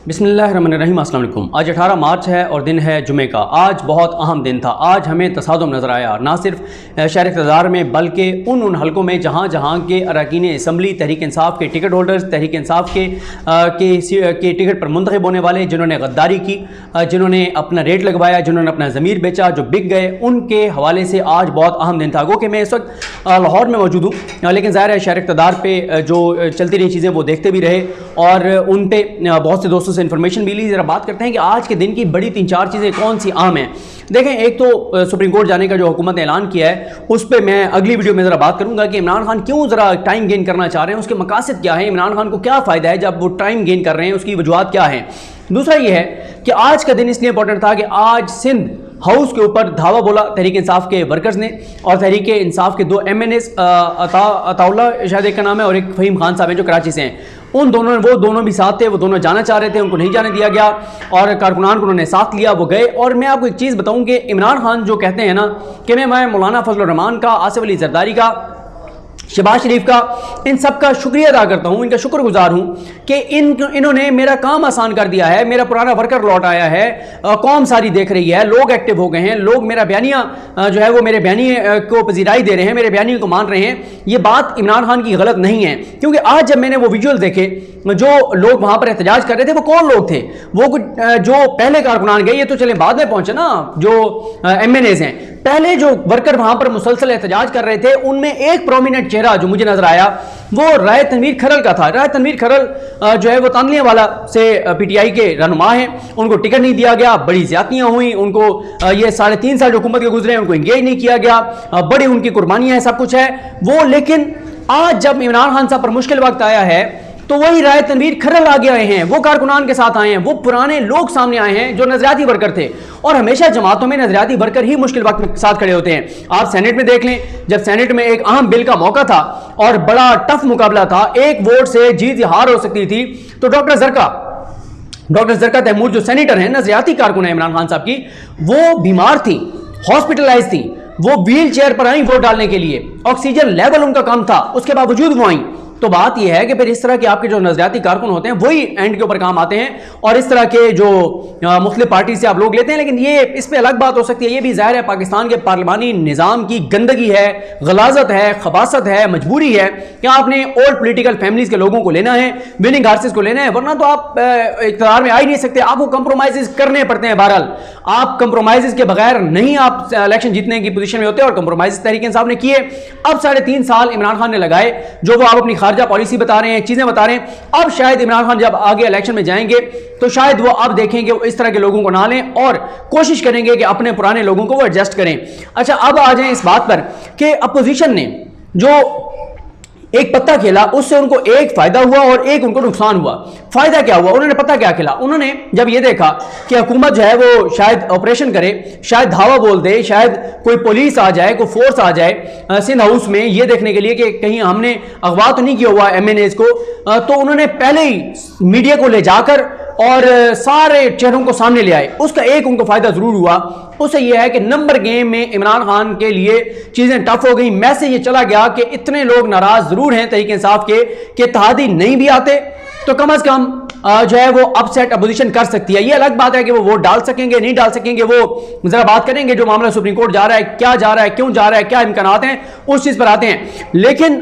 बिस्मिल्लाहिर्रहमानिर्रहीम। अस्सलाम वालेकुम। आज 18 मार्च है और दिन है जुमे का। आज बहुत अहम दिन था। आज हमें तसादुम नज़र आया, ना सिर्फ शहर इक़्तिदार में बल्कि उन हलकों में जहाँ के अरकान असम्बली तहरीक इंसाफ के टिकट होल्डर्स, तहरीक इंसाफ के टिकट पर मुंतखब होने वाले, जिन्होंने गद्दारी की, जिन्होंने अपना रेट लगवाया, जिन्होंने अपना ज़मीर बेचा, जो बिक गए, उनके हवाले से आज बहुत अहम दिन था। गो कि मैं इस वक्त लाहौर में मौजूद हूँ, लेकिन ज़ाहिर है शहर इक़्तिदार पे जो चलती रही चीज़ें वो देखते भी रहे और उन पर बहुत से दोस्तों से इन्फॉर्मेशन मिली। जरा बात करते हैं कि आज के दिन की बड़ी 3-4 चीज़ें कौन सी आम हैं। देखें, एक तो सुप्रीम कोर्ट जाने का जो हुकूमत ने ऐलान किया है, उस पर मैं अगली वीडियो में ज़रा बात करूंगा कि इमरान खान क्यों ज़रा टाइम गेन करना चाह रहे हैं, उसके मकासद क्या है, इमरान खान को क्या फ़ायदा है जब वो टाइम गेन कर रहे हैं, उसकी वजूहत क्या है। दूसरा ये है कि आज का दिन इसलिए इंपॉर्टेंट था कि आज सिंध हाउस के ऊपर धावा बोला तहरीक इंसाफ के वर्कर्स ने, और तहरीक इंसाफ के 2 MNAs, अताउल्लाह शायद एक का नाम है और एक फ़हीम खान साहब हैं जो कराची से हैं, वो दोनों भी साथ थे। वो दोनों जाना चाह रहे थे, उनको नहीं जाने दिया गया और कारकुनान को उन्होंने साथ लिया, वो गए। और मैं आपको एक चीज़ बताऊं कि इमरान खान जो कहते हैं ना कि मैं मौलाना फजल रहमान का, आसिफ अली जरदारी का, शहबाज शरीफ का, इन सब का शुक्रिया अदा करता हूँ, इनका शुक्रगुजार हूँ कि इन्होंने मेरा काम आसान कर दिया है। मेरा पुराना वर्कर लौट आया है, कौम सारी देख रही है, लोग एक्टिव हो गए हैं, लोग मेरा बयानिया जो है वो मेरे बयानिए को पजीराई दे रहे हैं, मेरे बयानिए को मान रहे हैं। ये बात इमरान खान की गलत नहीं है, क्योंकि आज जब मैंने वो विजुअल देखे, जो लोग वहाँ पर एहतजाज कर रहे थे वो कौन लोग थे? वो कुछ जो पहले कारकुनान गए, ये तो चले बाद में पहुँचे ना, जो MNAs हैं। पहले जो वर्कर वहाँ पर मुसलसल एहतजाज कर रहे थे, उनमें एक प्रोमिनेंट चेहरा जो मुझे नजर आया वो राय तनवीर खरल का था। राय तनवीर खरल जो है वो तांदलियां वाला से PTI के रहनुमा हैं, उनको टिकट नहीं दिया गया, बड़ी ज्यादतियां हुई, उनको ये 3.5 साल जो हुकूमत के गुजरे उनको इंगेज नहीं किया गया, बड़ी उनकी कुर्बानियां हैं, सब कुछ है वो। लेकिन आज जब इमरान खान साहब पर मुश्किल वक्त आया है तो वही राय तनवीर खरल आगे आए हैं, वो कारकुनान के साथ आए हैं, वो पुराने लोग सामने आए हैं जो नजरियाती वर्कर थे। और हमेशा जमातों में नजरियाती वर्कर ही मुश्किल वक्त में साथ खड़े होते हैं। आप सेनेट में देख लें, जब सेनेट में एक अहम बिल का मौका था और बड़ा टफ मुकाबला था, एक वोट से जीत हार हो सकती थी, तो डॉक्टर जरका तैमूर जो सेनेटर हैं, नजरियाती कारकुन है इमरान खान साहब की, वो बीमार थी, हॉस्पिटलाइज थी, वो व्हील चेयर पर आई वोट डालने के लिए, ऑक्सीजन लेवल उनका कम था, उसके बावजूद वो आई। तो बात यह है कि फिर इस तरह के आपके जो नजरियाती कारकुन होते हैं वही एंड के ऊपर काम आते हैं, और इस तरह के जो मुख्तलिफ पार्टी से आप लोग लेते हैं। लेकिन ये इस पे अलग बात हो सकती है, ये भी जाहिर है पाकिस्तान के पार्लिमानी निज़ाम की गंदगी है, गलाजत है, खबासत है, मजबूरी है कि आपने ओल्ड पोलिटिकल फैमिलीज के लोगों को लेना है, विनिंग हार्सेस को लेना है, वरना तो आप इक़्तिदार में आ ही नहीं सकते, आपको कंप्रोमाइज़ करने पड़ते हैं। बहरहाल आप कंप्रोमाइज़ के बगैर नहीं आप इलेक्शन जीतने की पोजीशन में होते, और कंप्रोमाइज़ तहरीक इंसाफ ने किए। अब 3.5 साल इमरान खान ने लगाए, जो वो आप अपनी खारजा पॉलिसी बता रहे हैं, चीजें बता रहे हैं। अब शायद इमरान खान जब आगे इलेक्शन में जाएंगे तो शायद वो अब देखेंगे वो इस तरह के लोगों को ना लें और कोशिश करेंगे कि अपने पुराने लोगों को वो एडजस्ट करें। अच्छा, अब आ जाएं इस बात पर कि अपोजिशन ने जो एक पत्ता खेला, उससे उनको एक फायदा हुआ और एक उनको नुकसान हुआ। फायदा क्या हुआ? उन्होंने पता क्या खेला? उन्होंने जब ये देखा कि हुकूमत जो है वो शायद ऑपरेशन करे, शायद धावा बोल दे, शायद कोई पुलिस आ जाए, कोई फोर्स आ जाए सिंध हाउस में, ये देखने के लिए कि कहीं हमने अगवा तो नहीं किया हुआ MNAs को, तो उन्होंने पहले ही मीडिया को ले जाकर और सारे चेहरों को सामने ले आए। उसका एक उनको फायदा जरूर हुआ, उससे यह है कि नंबर गेम में इमरान खान के लिए चीजें टफ हो गई। मैसेज ये चला गया कि इतने लोग नाराज जरूर हैं तहरीक इंसाफ के कि इत्तेहादी नहीं भी आते तो कम से कम जो है वो अपसेट अपोजिशन कर सकती है। ये अलग बात है कि वो वोट डाल सकेंगे नहीं डाल सकेंगे, वो जरा बात करेंगे। जो मामला सुप्रीम कोर्ट जा रहा है, क्या जा रहा है, क्यों जा रहा है, क्या इम्कानात हैं, उस चीज पर आते हैं। लेकिन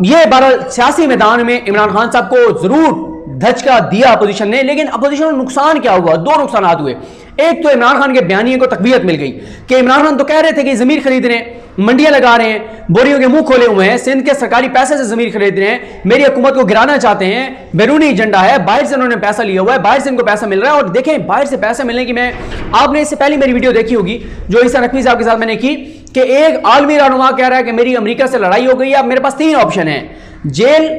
ये बहरहाल सियासी मैदान में इमरान खान साहब को जरूर धचका दिया अपोजिशन ने। लेकिन अपोजिशन को नुकसान क्या हुआ? 2 नुकसान हुए। एक तो इमरान खान के बयानिए को तकबीयत मिल गई कि इमरान खान तो कह रहे थे कि जमीर खरीद रहे हैं, मंडियां लगा रहे हैं, बोरियों के मुंह खोले हुए हैं, सिंध के सरकारी पैसे से जमीर खरीद रहे हैं, मेरी हुकूमत को गिराना चाहते हैं, बैरूनी एजेंडा है, बाहर से उन्होंने पैसा लिया हुआ है, बाहर से इनको पैसा मिल रहा है। और देखें, बाहर से पैसा मिलने की आपने इससे पहले मेरी वीडियो देखी होगी जो ईसा नकवी साहब के साथ मैंने की कि एक आलमी रहनुमा कह रहा है कि मेरी अमेरिका से लड़ाई हो गई है, अब मेरे पास 3 ऑप्शन है, जेल,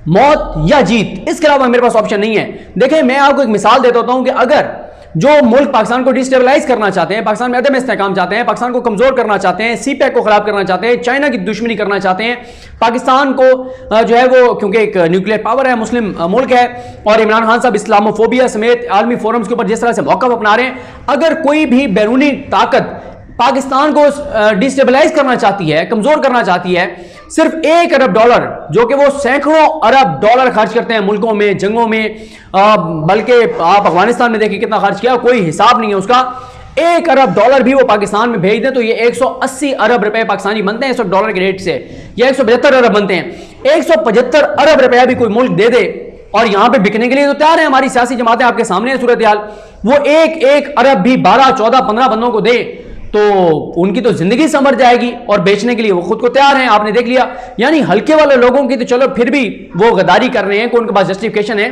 मौत या जीत, इसके अलावा मेरे पास ऑप्शन नहीं है। देखें, मैं आपको एक मिसाल देता हूं कि अगर जो मुल्क पाकिस्तान को डिस्टेबलाइज करना चाहते हैं, पाकिस्तान में अदम इस्तेहकाम चाहते हैं, पाकिस्तान को कमजोर करना चाहते हैं, CPEC को खराब करना चाहते हैं, चाइना की दुश्मनी करना चाहते हैं, पाकिस्तान को जो है वो क्योंकि एक न्यूक्लियर पावर है, मुस्लिम मुल्क है, और इमरान खान साहब इस्लामोफोबिया समेत आलमी फोरम्स के ऊपर जिस तरह से मौक़िफ़ अपना रहे हैं, अगर कोई भी बैरूनी ताकत पाकिस्तान को डिस्टेबलाइज करना चाहती है, कमजोर करना चाहती है, सिर्फ $1 अरब, जो कि वो सैकड़ों अरब डॉलर खर्च करते हैं मुल्कों में, जंगों में, बल्कि आप अफगानिस्तान में देखिए कितना खर्च किया, कोई हिसाब नहीं है उसका। $1 अरब भी वो पाकिस्तान में भेज दें तो ये 180 अरब रुपए पाकिस्तानी बनते हैं $100 के रेट से, या 175 अरब बनते हैं। 175 अरब रुपया भी कोई मुल्क दे दे और यहां पे बिकने के लिए तो तैयार है, हमारी सियासी जमातें आपके सामने है सूरत हाल, वो एक अरब भी 12, 14, 15 बंदों को दे तो उनकी तो जिंदगी संवर जाएगी, और बेचने के लिए वो खुद को तैयार हैं, आपने देख लिया। यानी हल्के वाले लोगों की तो चलो फिर भी वो गद्दारी कर रहे हैं, कि उनके पास जस्टिफिकेशन है,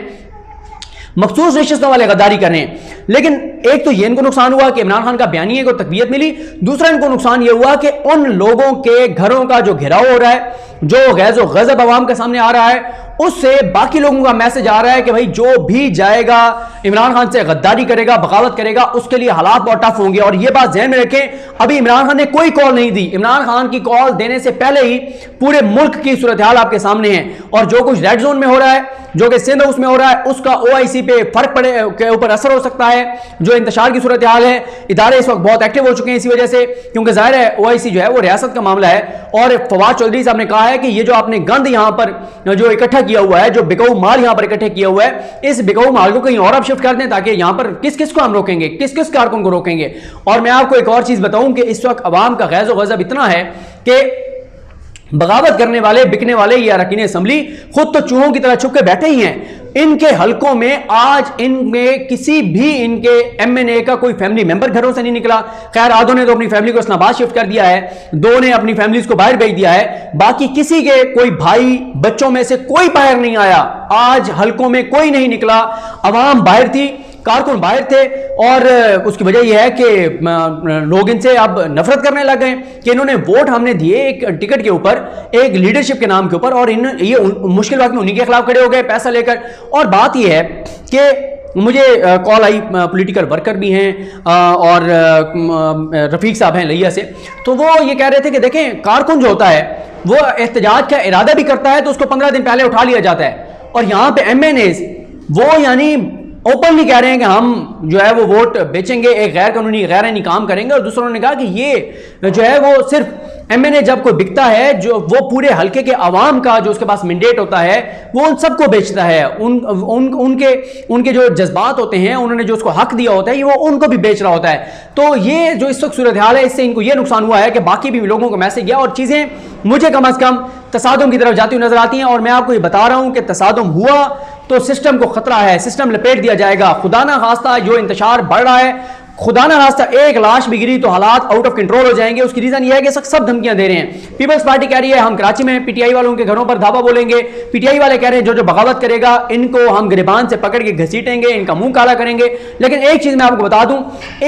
मखसूस नशिस्तों वाले गद्दारी कर रहे हैं। लेकिन एक तो ये इनको नुकसान हुआ कि इमरान खान का बयानिए को तकबीयत मिली, दूसरा इनको नुकसान ये हुआ कि उन लोगों के घरों का जो घेराव हो रहा है, जो गैज़ो गज़ब अवाम के सामने आ रहा है, उससे बाकी लोगों का मैसेज आ रहा है कि भाई जो भी जाएगा इमरान खान से गद्दारी करेगा, बगावत करेगा, उसके लिए हालात बहुत टफ होंगे। और ये बात ध्यान में रखें, अभी इमरान खान ने कोई कॉल नहीं दी, इमरान खान की कॉल देने से पहले ही पूरे मुल्क की सूरत हाल आपके सामने है, और जो कुछ रेड जोन में हो रहा है, जो कि सिंध हाउस में हो रहा है, उसका OIC पे फर्क पड़े के ऊपर असर हो सकता है। जो इंतशार की सूरत हाल है, इदारे इस वक्त बहुत एक्टिव हो चुके हैं इसी वजह से, क्योंकि जाहिर है OIC जो है वो रियासत का मामला है। और फवाद चौधरी साहब ने कहा है कि ये जो आपने गंद यहां पर जो इकट्ठा किया हुआ है, जो बिकाऊ माल यहां पर इकट्ठे किया हुआ है, इस बिकाऊ माल को कहीं और आप शिफ्ट कर दें, ताकि यहां पर किस किस को हम रोकेंगे, किस किस कारकुन को रोकेंगे। और मैं आपको एक और चीज बताऊं कि इस वक्त अवाम का गैज़ो गज़ब इतना है कि बगावत करने वाले, बिकने वाले ये अरकान असम्बली खुद तो चूहों की तरह छुप के बैठे ही हैं। इनके हलकों में आज इनमें किसी भी इनके MNA का कोई फैमिली मेंबर घरों से नहीं निकला। खैर, आधों ने तो अपनी फैमिली को इस्लामाबाद शिफ्ट कर दिया है, 2 ने अपनी फैमिलीज को बाहर भेज दिया है, बाकी किसी के कोई भाई बच्चों में से कोई बाहर नहीं आया। आज हलकों में कोई नहीं निकला, अवाम बाहर थी, कारकुन बाहर थे, और उसकी वजह यह है कि लोग इनसे अब नफरत करने लग गए कि इन्होंने वोट हमने दिए एक टिकट के ऊपर, एक लीडरशिप के नाम के ऊपर, और ये मुश्किल वक्त में उन्हीं के खिलाफ खड़े हो गए पैसा लेकर। और बात यह है कि मुझे कॉल आई, पॉलिटिकल वर्कर भी हैं और रफीक साहब हैं लिया से, तो वो ये कह रहे थे कि देखें, कारकुन जो होता है वो एहतजाज का इरादा भी करता है तो उसको 15 दिन पहले उठा लिया जाता है, और यहाँ पे MNAs वो यानी ओपनली कह रहे हैं कि हम जो है वो वोट बेचेंगे, एक गैर कानूनी गैर आईनी काम करेंगे। और दूसरों ने कहा कि ये जो है वो सिर्फ MNA जब कोई बिकता है, जो वो पूरे हल्के के अवाम का जो उसके पास मैंडेट होता है वो उन सबको बेचता है, उनके जो जज्बात होते हैं, उन्होंने जो उसको हक दिया होता है, ये वो उनको भी बेच रहा होता है। तो ये जो इस वक्त सूरत हाल है, इससे इनको ये नुकसान हुआ है कि बाकी भी लोगों को मैसेज गया और चीजें मुझे कम अज कम तसादुम की तरफ जाती हुई नजर आती हैं। और मैं आपको ये बता रहा हूं कि तसादुम हुआ तो सिस्टम को खतरा है, सिस्टम लपेट दिया जाएगा। खुदा ना खास्ता जो इंतशार बढ़ रहा है, खुदा ना खास्ता एक लाश भी गिरी तो हालात आउट ऑफ कंट्रोल हो जाएंगे। उसकी रीजन यह है कि सब धमकियां दे रहे हैं। पीपल्स पार्टी कह रही है हम कराची में PTI वालों के घरों पर धावा बोलेंगे, PTI वाले कह रहे हैं जो जो बगावत करेगा इनको हम गिरबान से पकड़ के घसीटेंगे, इनका मुंह काला करेंगे। लेकिन एक चीज मैं आपको बता दूं,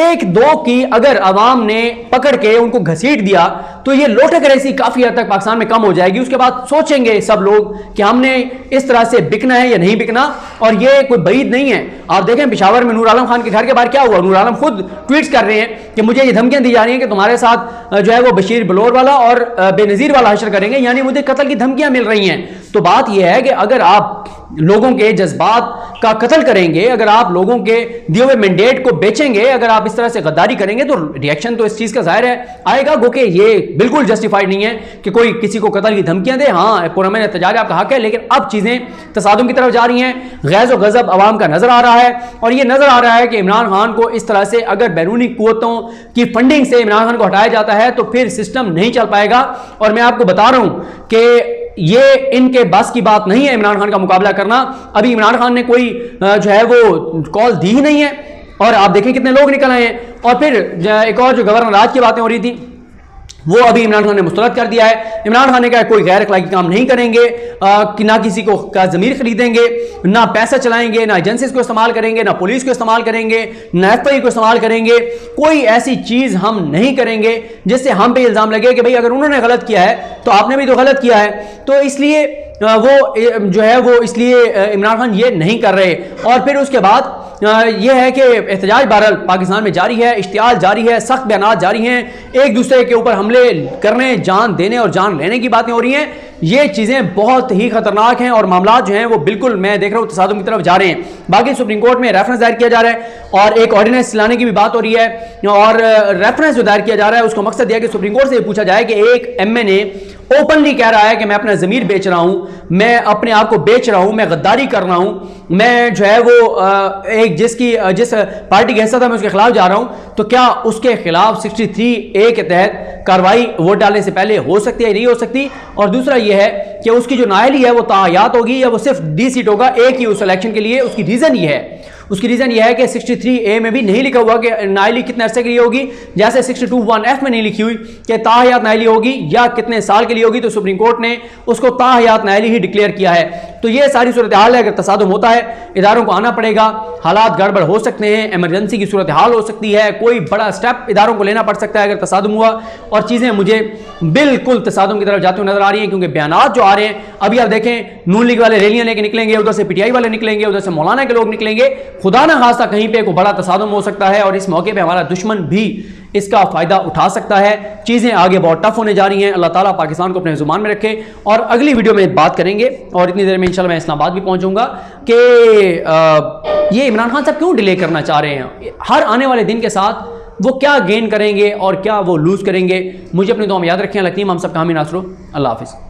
1-2 की अगर अवाम ने पकड़ के उनको घसीट दिया तो ये लोटे करेंसी काफी हद तक पाकिस्तान में कम हो जाएगी। उसके बाद सोचेंगे सब लोग कि हमने इस तरह से बिकना है या नहीं बिकना, और ये कोई बईद नहीं है। आप देखें पेशावर में नूर आलम खान के घर के बाहर क्या हुआ, नूर आलम खुद ट्वीट्स कर रहे हैं कि मुझे ये धमकियां दी जा रही हैं कि तुम्हारे साथ जो है वो बशीर बलोर वाला और बेनजीर वाला हशर करेंगे, यानी मुझे कत्ल की धमकियां मिल रही हैं। तो बात यह है कि अगर आप लोगों के जज्बात का कत्ल करेंगे, अगर आप लोगों के दिए हुए मैंडेट को बेचेंगे, अगर आप इस तरह से गद्दारी करेंगे तो रिएक्शन तो इस चीज का जाहिर है आएगा। गो कि ये बिल्कुल जस्टिफाइड नहीं है कि कोई किसी को कत्ल की धमकियां दे। हाँ, पुरअमन एहतजाज आपका हक है, लेकिन अब चीजें तसादुम की तरफ जा रही हैं, गैज़ो गज़ब अवाम का नजर आ रहा है। और ये नजर आ रहा है कि इमरान खान को इस तरह से अगर बैरूनी कुव्वतों की फंडिंग से इमरान खान को हटाया जाता है तो फिर सिस्टम नहीं चल पाएगा। और मैं आपको बता रहा हूं कि ये इनके बस की बात नहीं है इमरान खान का मुकाबला करना। अभी इमरान खान ने कोई जो है वो कॉल दी ही नहीं है, और आप देखें कितने लोग निकल आए हैं। और फिर एक और जो गवर्नर राज की बातें हो रही थी वो अभी इमरान खान ने मुस्तरद कर दिया है। इमरान खान ने कहा कोई गैर अखलाकी काम नहीं करेंगे, कि ना किसी को का ज़मीर खरीदेंगे, ना पैसा चलाएंगे, ना एजेंसीज को इस्तेमाल करेंगे, ना पुलिस को इस्तेमाल करेंगे, ना FBI को इस्तेमाल करेंगे। कोई ऐसी चीज़ हम नहीं करेंगे जिससे हम पे इल्ज़ाम लगे कि भाई अगर उन्होंने गलत किया है तो आपने भी तो गलत किया है। तो इसलिए वो जो है वो इसलिए इमरान खान ये नहीं कर रहे। और फिर उसके बाद यह है कि एहतजाज बहरहाल पाकिस्तान में जारी है, इश्तियाल जारी है, सख्त बयानात जारी हैं, एक दूसरे के ऊपर हमले करने, जान देने और जान लेने की बातें हो रही हैं। ये चीज़ें बहुत ही खतरनाक हैं और मामला जो हैं वो बिल्कुल मैं देख रहा हूँ तसादुम की तरफ जा रहे हैं। बाकी सुप्रीम कोर्ट में रेफरेंस दायर किया जा रहा है और एक ऑर्डिनेंस लाने की भी बात हो रही है, और रेफरेंस जो दायर किया जा रहा है उसका मकसद यह है कि सुप्रीम कोर्ट से ये पूछा जाए कि एक MNA ओपनली कह रहा है कि मैं अपना ज़मीर बेच रहा हूं, मैं अपने आप को बेच रहा हूं, मैं गद्दारी कर रहा हूं, मैं जो है वो एक जिस पार्टी के हिस्सा था मैं उसके खिलाफ जा रहा हूं, तो क्या उसके खिलाफ 63A के तहत कार्रवाई वोट डालने से पहले हो सकती है, नहीं हो सकती? और दूसरा यह है कि उसकी जो नाअहली है वो तायात होगी या वो सिर्फ D सीट होगा एक ही उस इलेक्शन के लिए? उसकी रीज़न यह है कि 63A में भी नहीं लिखा हुआ कि नाअहली कितने अरसे के लिए होगी, जैसे 62(1)F में नहीं लिखी हुई कि ताहयात नाअहली होगी या कितने साल के लिए होगी, तो सुप्रीम कोर्ट ने उसको ताहयात नाअहली ही डिक्लेयर किया है। तो ये सारी सूरत हाल है। अगर तसादुम होता है इदारों को आना पड़ेगा, हालात गड़बड़ हो सकते हैं, इमरजेंसी की सूरत हाल हो सकती है, कोई बड़ा स्टेप इदारों को लेना पड़ सकता है अगर तसादुम हुआ, और चीज़ें मुझे बिल्कुल तसादुम की तरफ जाते हुए नजर आ रही हैं, क्योंकि बयानात जो आ रहे हैं अभी आप देखें, नून लीग वाले रैलियां लेके निकलेंगे, उधर से PTI वाले निकलेंगे, उधर से मौलाना के लोग निकलेंगे, खुदा ना खास्ता कहीं पे कोई बड़ा तसादुम हो सकता है और इस मौके पे हमारा दुश्मन भी इसका फायदा उठा सकता है। चीजें आगे बहुत टफ होने जा रही हैं। अल्लाह ताला पाकिस्तान को अपने जुबान में रखे, और अगली वीडियो में बात करेंगे, और इतनी देर में इंशाल्लाह मैं इस्लामाबाद भी पहुंचूंगा कि ये इमरान खान साहब क्यों डिले करना चाह रहे हैं, हर आने वाले दिन के साथ वो क्या गेन करेंगे और क्या वो लूज करेंगे। मुझे अपनी दुआ में याद रखें। लकीम हम सब का हामी नासरो। अल्लाह हाफिज़।